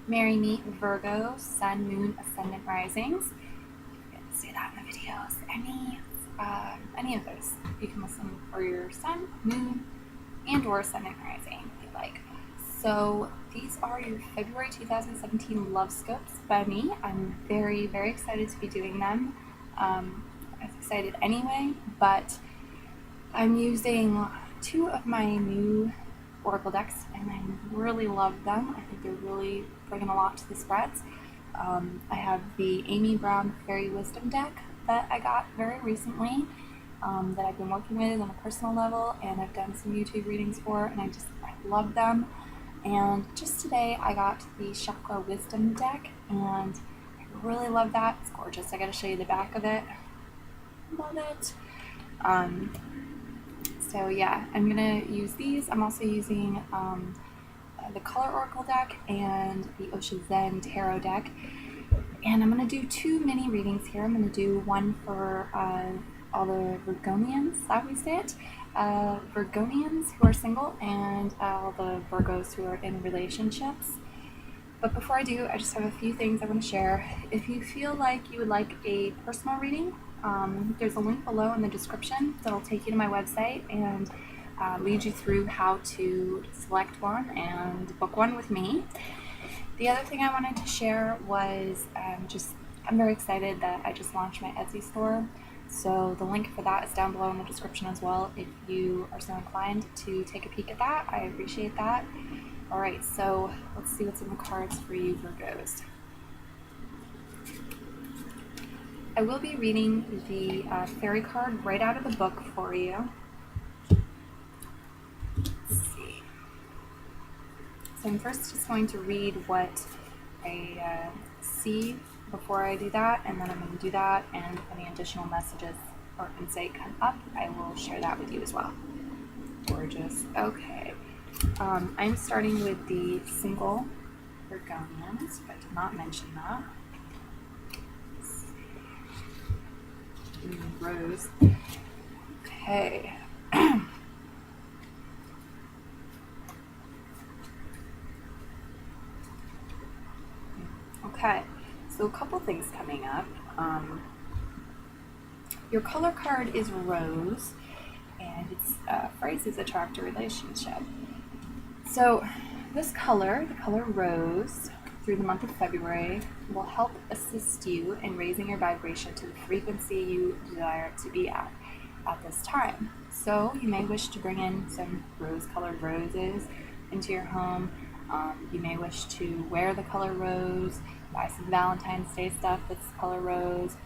Marry me, Virgo, Sun, Moon, Ascendant, Risings. You can say that in the videos. Any of those. You can listen for your Sun, Moon, and or Ascendant, Rising if you like. So these are your February 2017 Love Scopes by me. I'm very, very excited to be doing them. I was excited anyway, but I'm using two of my new Oracle decks, and I really love them. I think they're really bringing a lot to the spreads. I have the Amy Brown Fairy Wisdom deck that I got very recently, that I've been working with on a personal level, and I've done some YouTube readings for, and I love them. And just today I got the Chakra Wisdom deck, and I really love that. It's gorgeous. I gotta show you the back of it. Love it. So yeah, I'm gonna use these. I'm also using the Color Oracle deck and the Osho Zen Tarot deck. And I'm gonna do two mini readings here. I'm gonna do one for all the Virgonians, how we say it, Virgonians who are single, and all the Virgos who are in relationships. But before I do, I just have a few things I want to share. If you feel like you would like a personal reading, there's a link below in the description that'll take you to my website and lead you through how to select one and book one with me. The other thing I wanted to share was I'm very excited that I just launched my Etsy store. So the link for that is down below in the description as well. If you are so inclined to take a peek at that, I appreciate that. All right, so let's see what's in the cards for you, Virgos. I will be reading the fairy card right out of the book for you. Let's see. So I'm first just going to read what I see before I do that, and then I'm going to do that, and if any additional messages or insight come up, I will share that with you as well. Gorgeous. Okay. I'm starting with the single Virgonians. I did not mention that. Rose. Okay. Okay. So a couple things coming up. Your color card is Rose, and its phrase is attract a relationship. So this color, the color Rose, through the month of February, will help assist you in raising your vibration to the frequency you desire to be at this time. So you may wish to bring in some rose-colored roses into your home. You may wish to wear the color rose, buy some Valentine's Day stuff that's color rose,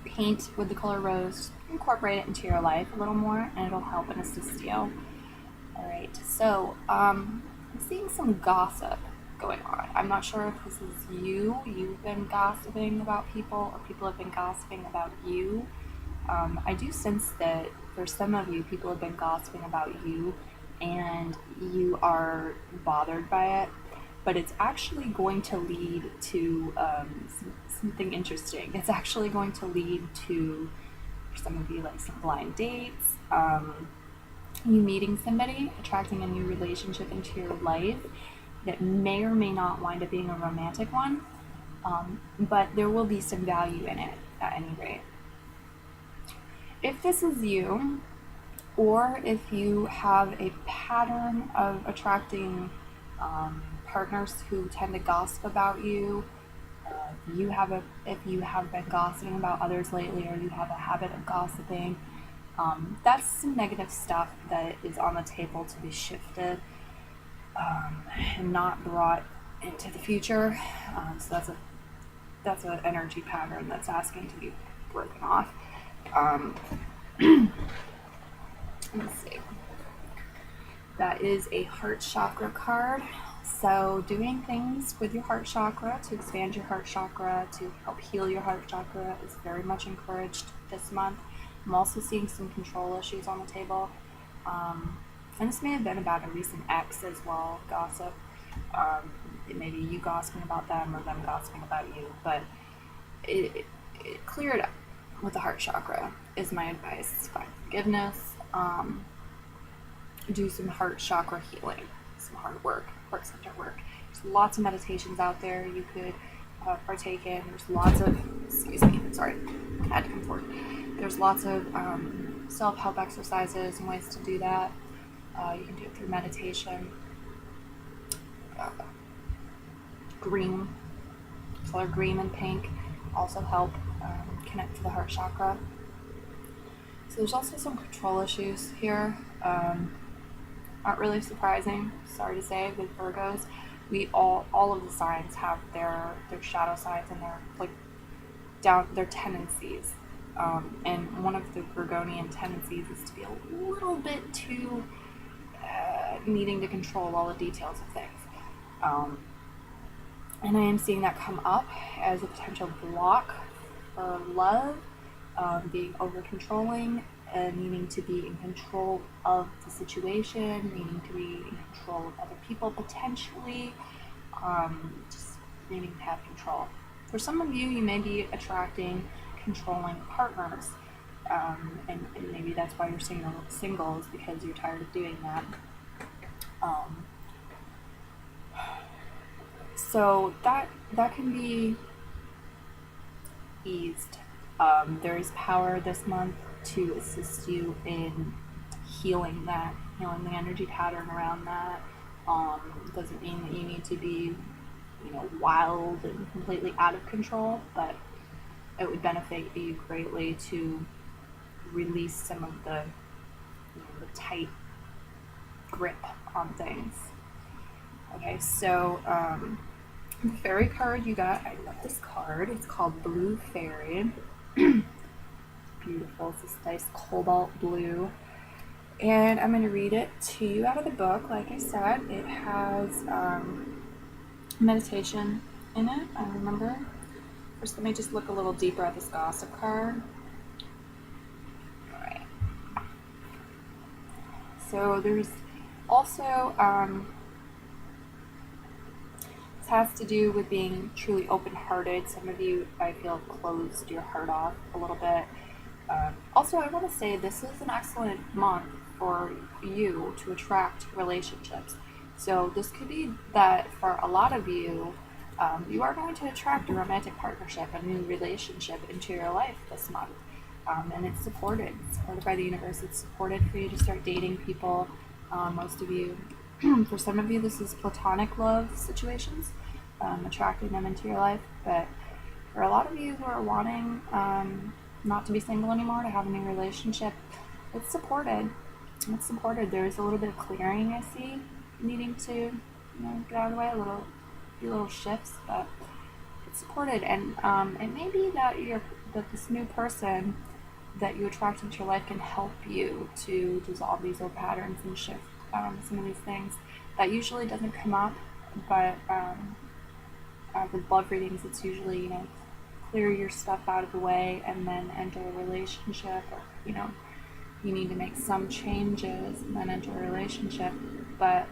paint with the color rose, incorporate it into your life a little more, and it'll help and assist you. Alright, so I'm seeing some gossip going on. I'm not sure if this is you've been gossiping about people, or people have been gossiping about you. I do sense that for some of you, people have been gossiping about you, and you are bothered by it, but it's actually going to lead to something interesting. It's actually going to lead to, for some of you, like some blind dates, you meeting somebody, attracting a new relationship into your life that may or may not wind up being a romantic one, but there will be some value in it at any rate. If this is you, or if you have a pattern of attracting partners who tend to gossip about you, if you have been gossiping about others lately, or you have a habit of gossiping, that's some negative stuff that is on the table to be shifted and not brought into the future. So that's an energy pattern that's asking to be broken off. Let's see. That is a heart chakra card. So doing things with your heart chakra to expand your heart chakra, to help heal your heart chakra, is very much encouraged this month. I'm also seeing some control issues on the table. And this may have been about a recent ex as well, gossip. It may be you gossiping about them or them gossiping about you, but it clear it up with the heart chakra is my advice. Find forgiveness, do some heart chakra healing, some heart center work. There's lots of meditations out there you could partake in. There's lots of, excuse me, sorry, I had to come forward. There's lots of self-help exercises and ways to do that. You can do it through meditation. Green, color green and pink also help connect to the heart chakra. So there's also some control issues here. Not really surprising, sorry to say, with Virgos. We all of the signs have their shadow sides and their tendencies. And one of the Virgonian tendencies is to be a little bit too needing to control all the details of things. And I am seeing that come up as a potential block for love, being over-controlling, needing to be in control of the situation, needing to be in control of other people potentially, just needing to have control. For some of you, you may be attracting controlling partners, and maybe that's why you're single is because you're tired of doing that. So that can be eased. There is power this month to assist you in healing the energy pattern around that. Doesn't mean that you need to be, wild and completely out of control, but it would benefit you greatly to release some of the tight grip on things. Okay, so the fairy card you got, I love this card. It's called Blue Fairy. Beautiful. It's this nice cobalt blue. And I'm going to read it to you out of the book. Like I said, it has meditation in it, I remember. First, let me just look a little deeper at this gossip card. Alright. So there's also, this has to do with being truly open-hearted. Some of you, I feel, closed your heart off a little bit. Also, I want to say this is an excellent month for you to attract relationships. So this could be that for a lot of you, you are going to attract a romantic partnership, a new relationship into your life this month. And it's supported by the universe. It's supported for you to start dating people. Most of you, for some of you, this is platonic love situations, attracting them into your life. But for a lot of you who are wanting not to be single anymore, to have a new relationship, it's supported. It's supported. There's a little bit of clearing I see, needing to get out of the way, a few little shifts, but it's supported. And it may be that this new person that you attract into your life can help you to dissolve these old patterns and shift some of these things. That usually doesn't come up, but with love readings, it's usually clear your stuff out of the way and then enter a relationship, or you need to make some changes and then enter a relationship. But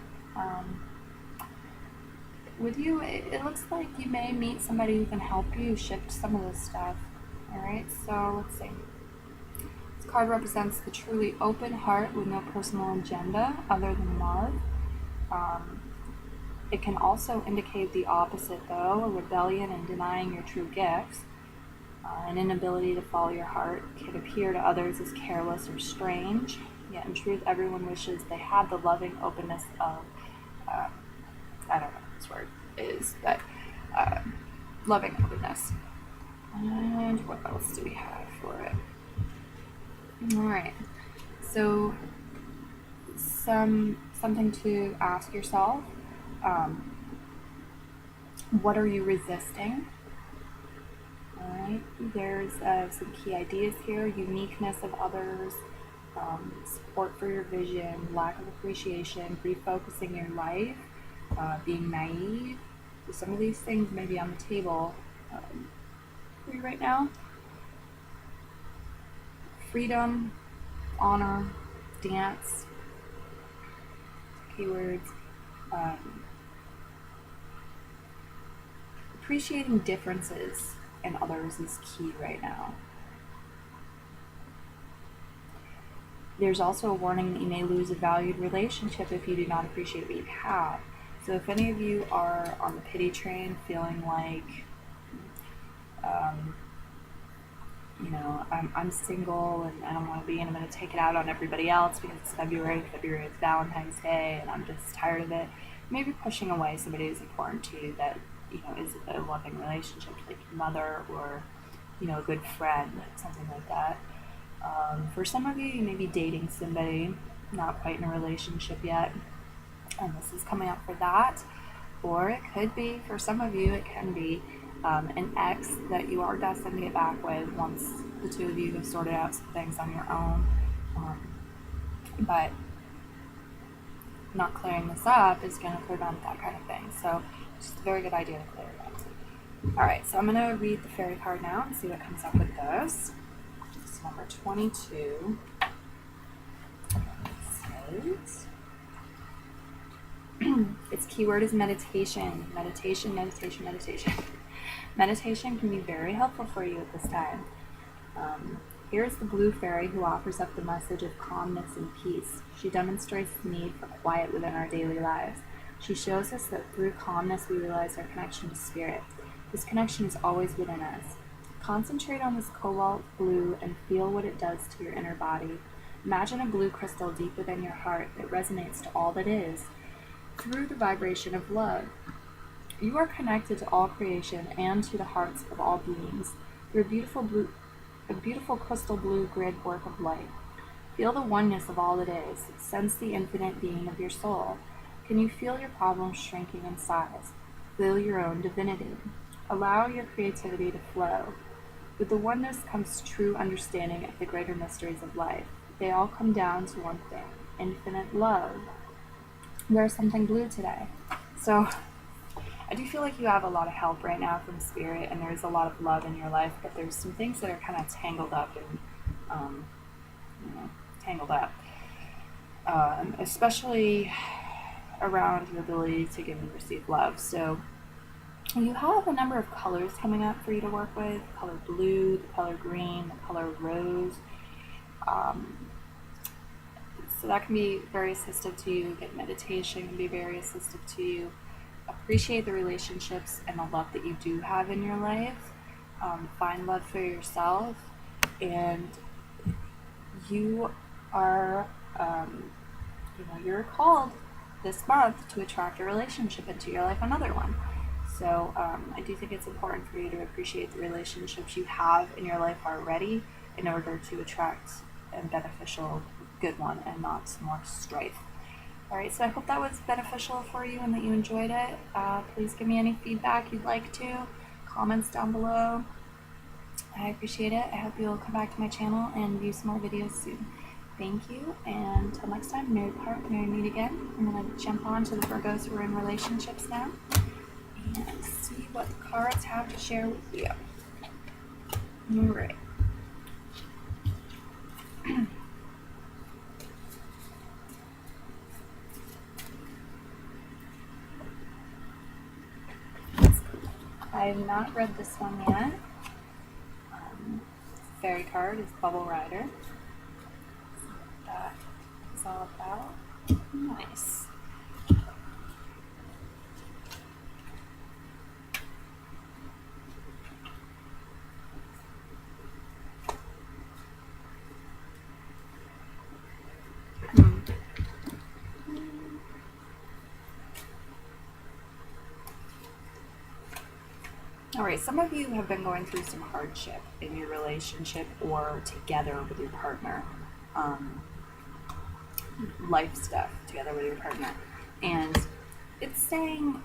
with you, it looks like you may meet somebody who can help you shift some of this stuff. Alright, so let's see. This card represents the truly open heart with no personal agenda other than love. It can also indicate the opposite, though, a rebellion and denying your true gifts. An inability to follow your heart can appear to others as careless or strange, yet in truth everyone wishes they had the loving openness of, I don't know what this word is, but loving openness. And what else do we have for it? Alright, so something to ask yourself, what are you resisting? Alright, there's some key ideas here: uniqueness of others, support for your vision, lack of appreciation, refocusing your life, being naive. So some of these things may be on the table for you right now. Freedom, honor, dance, keywords. Appreciating differences in others is key right now. There's also a warning that you may lose a valued relationship if you do not appreciate what you have. So if any of you are on the pity train, feeling like, I'm single and I don't want to be, and I'm going to take it out on everybody else because it's February is Valentine's Day, and I'm just tired of it. Maybe pushing away somebody who's important to you that, is a loving relationship, like your mother or, a good friend, something like that. For some of you, you may be dating somebody, not quite in a relationship yet, and this is coming up for that. Or it could be, for some of you, it can be an ex that you are destined to get back with once the two of you have sorted out some things on your own. But not clearing this up is going to prevent that kind of thing. So it's just a very good idea to clear it up. Alright, so I'm going to read the fairy card now and see what comes up with this. It's number 22. It says, its keyword is meditation. Meditation, meditation, meditation. Meditation can be very helpful for you at this time. Here's the blue fairy who offers up the message of calmness and peace. She demonstrates the need for quiet within our daily lives. She shows us that through calmness we realize our connection to spirit. This connection is always within us. Concentrate on this cobalt blue and feel what it does to your inner body. Imagine a blue crystal deep within your heart that resonates to all that is through the vibration of love. You are connected to all creation and to the hearts of all beings through a beautiful crystal blue grid work of light. Feel the oneness of all that is. Sense the infinite being of your soul. Can you feel your problems shrinking in size? Feel your own divinity. Allow your creativity to flow. With the oneness comes true understanding of the greater mysteries of life. They all come down to one thing: infinite love. Wear something blue today. So I do feel like you have a lot of help right now from spirit, and there's a lot of love in your life, but there's some things that are kind of tangled up, especially around your ability to give and receive love. So you have a number of colors coming up for you to work with: the color blue, the color green, the color rose. So that can be very assistive to you. Good meditation can be very assistive to you. Appreciate the relationships and the love that you do have in your life. Find love for yourself, and you are, you're called this month to attract a relationship into your life, another one. So I do think it's important for you to appreciate the relationships you have in your life already in order to attract a beneficial, good one, and not some more strife. Alright, so I hope that was beneficial for you and that you enjoyed it. Please give me any feedback you'd like to. Comments down below. I appreciate it. I hope you'll come back to my channel and view some more videos soon. Thank you, and until next time, Merry Part, Merry Meet again. I'm going to jump on to the Virgos who are in relationships now and see what the cards have to share with you. Alright. I have not read this one yet. Fairy card is Bubble Rider. See what that is all about. Nice. Alright, some of you have been going through some hardship in your relationship or together with your partner. Life stuff together with your partner. And it's saying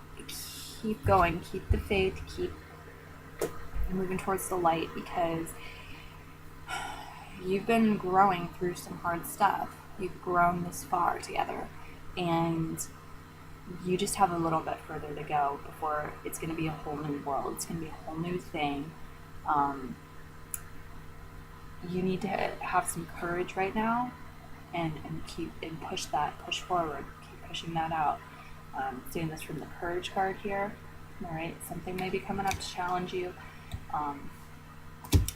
keep going, keep the faith, keep moving towards the light, because you've been growing through some hard stuff. You've grown this far together, and you just have a little bit further to go before it's going to be a whole new world. It's going to be a whole new thing. You need to have some courage right now and push forward, keep pushing that out. Doing this from the courage card here. All right, something may be coming up to challenge you.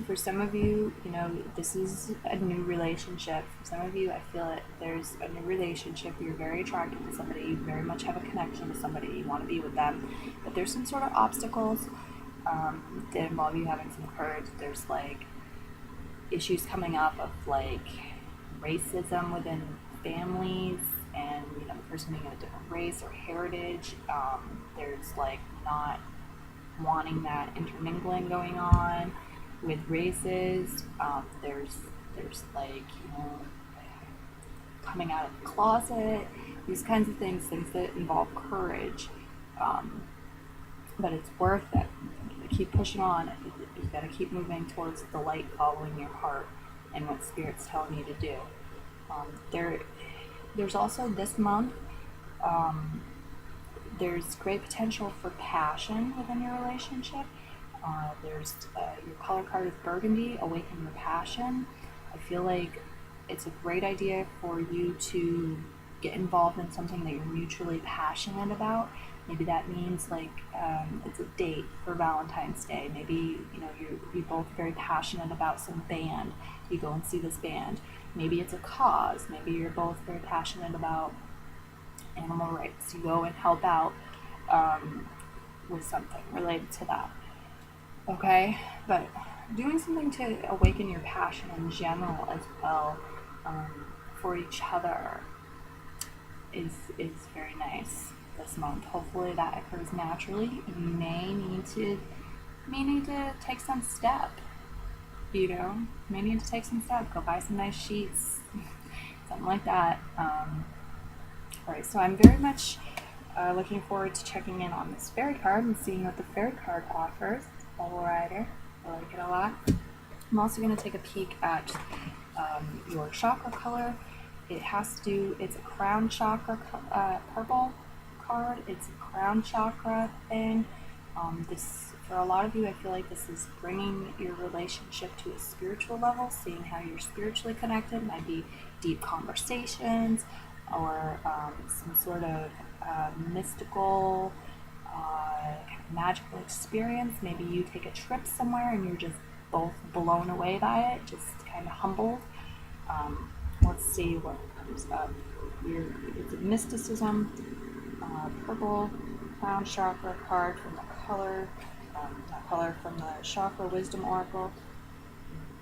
For some of you, this is a new relationship. For some of you, I feel it. There's a new relationship. You're very attracted to somebody. You very much have a connection to somebody. You want to be with them. But there's some sort of obstacles that involve you having some courage. There's like issues coming up of like racism within families, and the person being of a different race or heritage. There's like not wanting that intermingling going on with races. There's like coming out of the closet. These kinds of things that involve courage. But it's worth it. You keep pushing on. You've got to keep moving towards the light, following your heart and what Spirit's telling you to do. There's also this month, there's great potential for passion within your relationship. There's your color card is burgundy, awaken your passion. I feel like it's a great idea for you to get involved in something that you're mutually passionate about. Maybe that means like it's a date for Valentine's Day. Maybe you're both very passionate about some band. You go and see this band. Maybe it's a cause. Maybe you're both very passionate about animal rights. You go and help out with something related to that. Okay, but doing something to awaken your passion in general as well for each other is very nice this month. Hopefully that occurs naturally. You may need to take some step. May need to take some step. Go buy some nice sheets, something like that. Alright, so I'm very much looking forward to checking in on this fairy card and seeing what the fairy card offers. Bubble Rider, I like it a lot. I'm also going to take a peek at your chakra color. It's a crown chakra purple card. It's a crown chakra thing. For a lot of you, I feel like this is bringing your relationship to a spiritual level, seeing how you're spiritually connected. Might be deep conversations or some sort of mystical, kind of magical experience. Maybe you take a trip somewhere and you're just both blown away by it, just kind of humbled. Let's see what comes up. It's a mysticism, purple crown chakra card from the from the chakra wisdom oracle.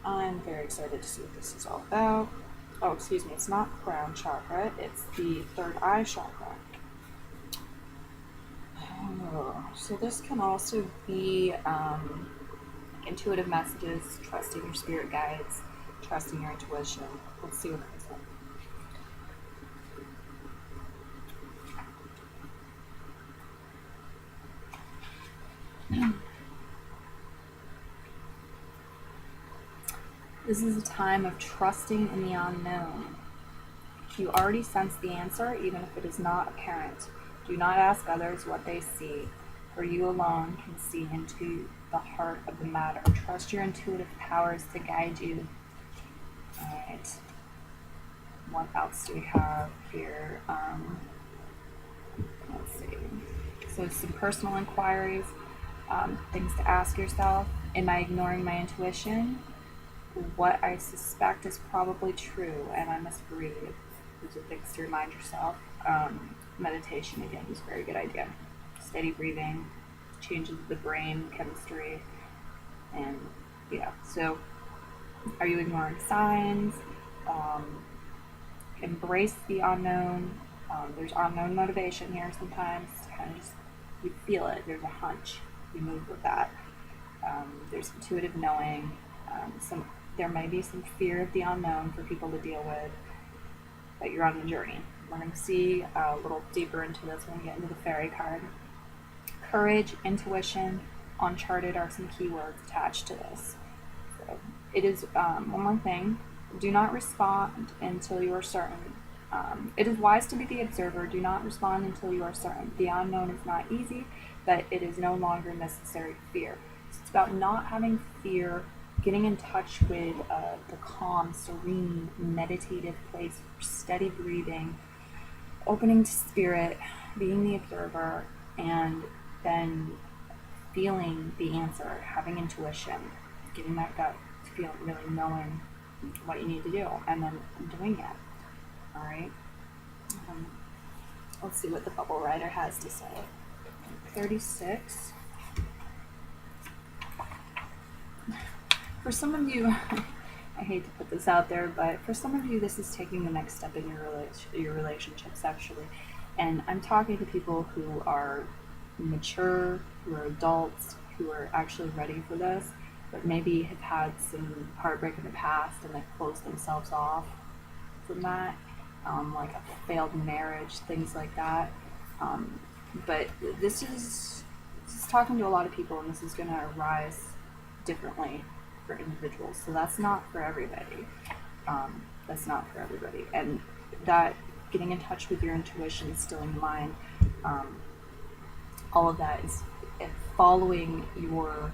I'm very excited to see what this is all about. Oh, excuse me, it's not crown chakra, it's the third eye chakra. So this can also be intuitive messages, trusting your spirit guides, trusting your intuition. Let's see what comes up. This is a time of trusting in the unknown. You already sense the answer, even if it is not apparent. Do not ask others what they see, for you alone can see into the heart of the matter. Trust your intuitive powers to guide you. Alright. What else do we have here? Let's see. So some personal inquiries, things to ask yourself. Am I ignoring my intuition? What I suspect is probably true, and I must breathe. Those are things to remind yourself. Meditation, again, is a very good idea. Steady breathing, changes the brain chemistry, and so are you ignoring signs? Embrace the unknown. There's unknown motivation here sometimes. Kind of just, you feel it, there's a hunch, you move with that. There's intuitive knowing. There may be some fear of the unknown for people to deal with, but you're on the journey. We're going to see a little deeper into this when we get into the fairy card. Courage, intuition, uncharted are some keywords attached to this. So it is, one more thing, do not respond until you are certain. It is wise to be the observer. Do not respond until you are certain. The unknown is not easy, but it is no longer necessary to fear. So it's about not having fear, getting in touch with the calm, serene, meditative place, steady breathing, opening to spirit, being the observer, and then feeling the answer, having intuition. getting that gut feel, really knowing what you need to do, and then doing it. All right. Let's see what the bubble rider has to say. 36. For some of you, I hate to put this out there, but for some of you, this is taking the next step in your relationships, actually. And I'm talking to people who are mature, who are adults, who are actually ready for this, but maybe have had some heartbreak in the past and they've closed themselves off from that, like a failed marriage, things like that. But this is talking to a lot of people, and this is going to arise differently for individuals. So that's not for everybody. And that getting in touch with your intuition, stilling the mind, all of that is following your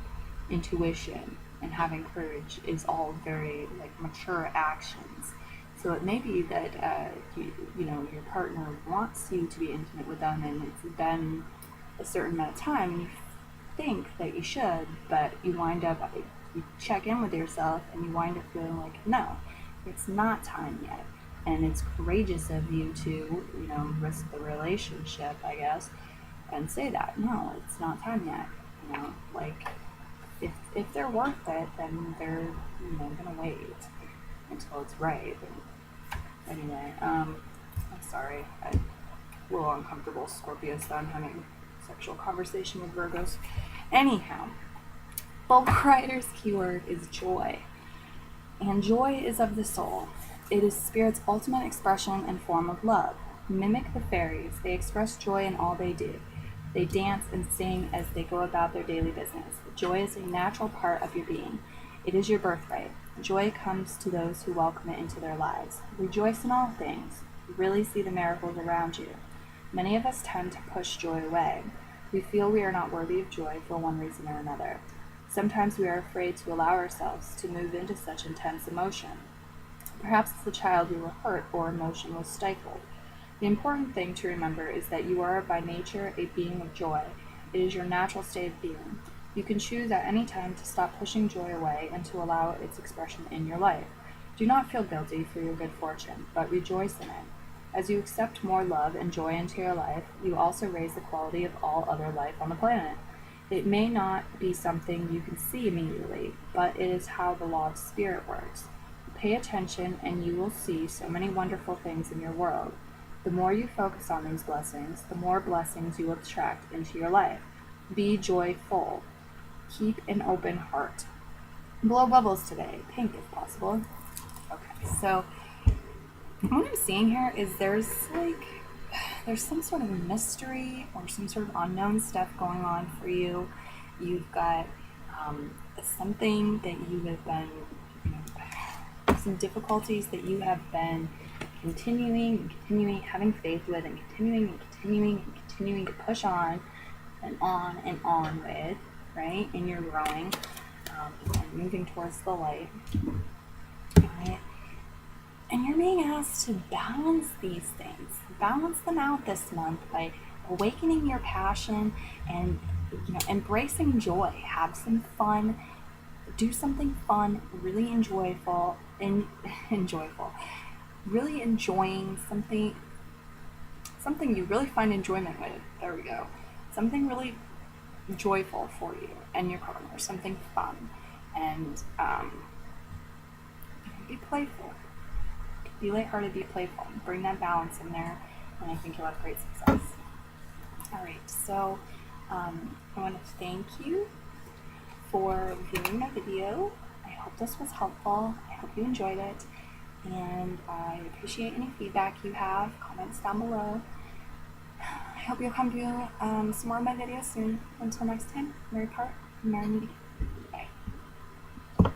intuition and having courage is all very like mature actions. So it may be that your partner wants you to be intimate with them, and it's been a certain amount of time, and you think that you should, but you check in with yourself, and you wind up feeling like, no, it's not time yet. And it's courageous of you to, risk the relationship, I guess, and say that, no, it's not time yet. Like, if they're worth it, then they're, gonna wait until it's right. Anyway, I'm sorry, I'm a little uncomfortable, Scorpios, that I'm having a sexual conversation with Virgos. Anyhow, Bubble Rider's keyword is joy. And joy is of the soul. It is spirit's ultimate expression and form of love. Mimic the fairies. They express joy in all they do. They dance and sing as they go about their daily business. Joy is a natural part of your being. It is your birthright. Joy comes to those who welcome it into their lives. Rejoice in all things. Really see the miracles around you. Many of us tend to push joy away. We feel we are not worthy of joy for one reason or another. Sometimes we are afraid to allow ourselves to move into such intense emotion. Perhaps as a child we were hurt or emotion was stifled. The important thing to remember is that you are by nature a being of joy. It is your natural state of being. You can choose at any time to stop pushing joy away and to allow its expression in your life. Do not feel guilty for your good fortune, but rejoice in it. As you accept more love and joy into your life, you also raise the quality of all other life on the planet. It may not be something you can see immediately, but it is how the law of spirit works. Pay attention and you will see so many wonderful things in your world. The more you focus on these blessings, the more blessings you will attract into your life. Be joyful. Keep an open heart. Blow bubbles today. Pink if possible. Okay, so what I'm seeing here is there's some sort of mystery or some sort of unknown stuff going on for you. You've got something that you have been, some difficulties that you have been continuing, having faith with, and continuing to push on with, right? And you're growing and moving towards the light, right? And you're being asked to balance these things. Balance them out this month by awakening your passion and embracing joy. Have some fun. Do something fun, really enjoyable. Really enjoying something you really find enjoyment with. There we go. Something really joyful for you and your partner. Something fun. And be playful. Be lighthearted, be playful. Bring that balance in there, and I think you'll have great success. Alright, so I want to thank you for viewing my video. I hope this was helpful. I hope you enjoyed it. And I appreciate any feedback you have. Comments down below. I hope you'll come to some more of my videos soon. Until next time, Merry Part, Merry Meeting.